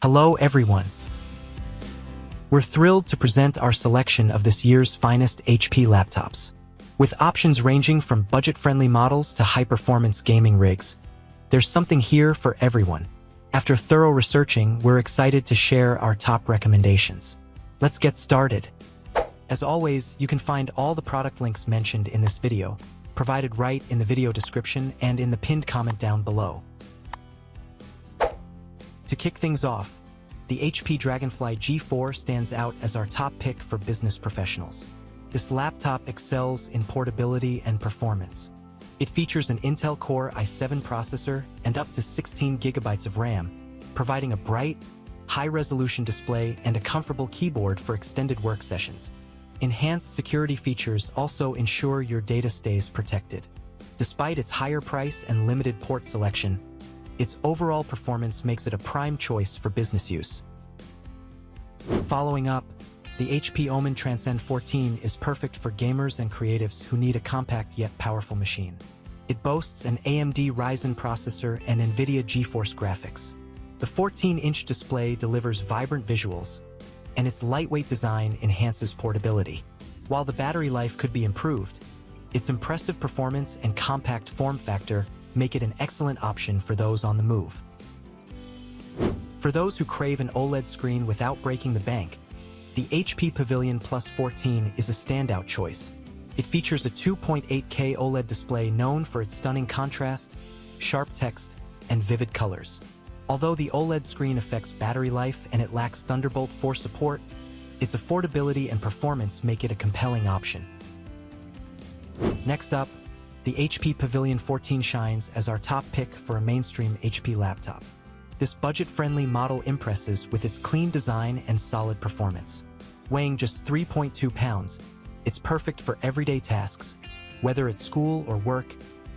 Hello everyone. We're thrilled to present our selection of this year's finest HP laptops. With options ranging from budget-friendly models to high-performance gaming rigs, there's something here for everyone. After thorough researching, we're excited to share our top recommendations. Let's get started. As always, you can find all the product links mentioned in this video, provided right in the video description and in the pinned comment down below. To kick things off, the HP Dragonfly G4 stands out as our top pick for business professionals. This laptop excels in portability and performance. It features an Intel Core i7 processor and up to 16 GB of RAM, providing a bright, high-resolution display and a comfortable keyboard for extended work sessions. Enhanced security features also ensure your data stays protected. Despite its higher price and limited port selection, its overall performance makes it a prime choice for business use. Following up, the HP Omen Transcend 14 is perfect for gamers and creatives who need a compact yet powerful machine. It boasts an AMD Ryzen processor and NVIDIA GeForce graphics. The 14-inch display delivers vibrant visuals, and its lightweight design enhances portability. While the battery life could be improved, its impressive performance and compact form factor make it an excellent option for those on the move. For those who crave an OLED screen without breaking the bank, the HP Pavilion Plus 14 is a standout choice. It features a 2.8K OLED display known for its stunning contrast, sharp text, and vivid colors. Although the OLED screen affects battery life and it lacks Thunderbolt 4 support, its affordability and performance make it a compelling option. Next up, the HP Pavilion 14 shines as our top pick for a mainstream HP laptop. This budget-friendly model impresses with its clean design and solid performance. Weighing just 3.2 pounds, it's perfect for everyday tasks, whether at school or work,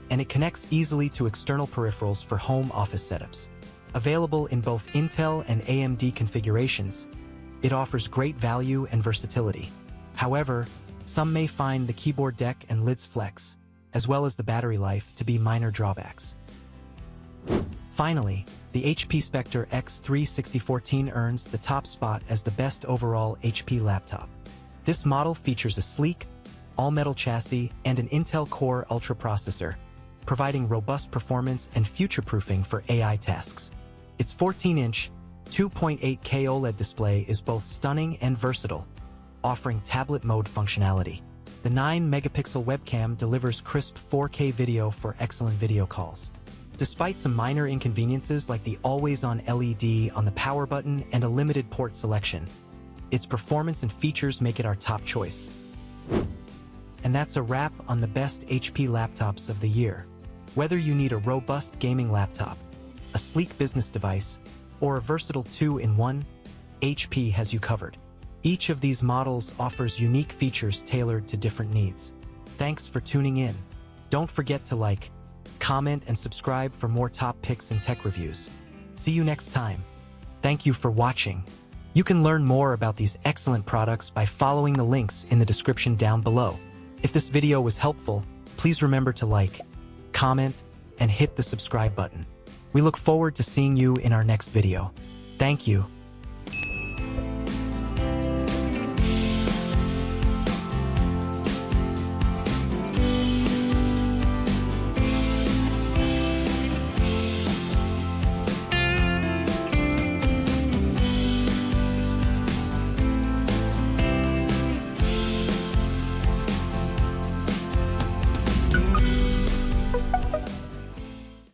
and it connects easily to external peripherals for home office setups. Available in both Intel and AMD configurations, it offers great value and versatility. However, some may find the keyboard deck and lids flex, as well as the battery life, to be minor drawbacks. Finally, the HP Spectre X36014 earns the top spot as the best overall HP laptop. This model features a sleek, all-metal chassis and an Intel Core Ultra processor, providing robust performance and future-proofing for AI tasks. Its 14-inch, 2.8K OLED display is both stunning and versatile, offering tablet mode functionality. The 9-megapixel webcam delivers crisp 4K video for excellent video calls. Despite some minor inconveniences like the always-on LED on the power button and a limited port selection, its performance and features make it our top choice. And that's a wrap on the best HP laptops of the year. Whether you need a robust gaming laptop, a sleek business device, or a versatile 2-in-1, HP has you covered. Each of these models offers unique features tailored to different needs. Thanks for tuning in. Don't forget to like, comment, and subscribe for more top picks and tech reviews. See you next time. Thank you for watching. You can learn more about these excellent products by following the links in the description down below. If this video was helpful, please remember to like, comment, and hit the subscribe button. We look forward to seeing you in our next video. Thank you.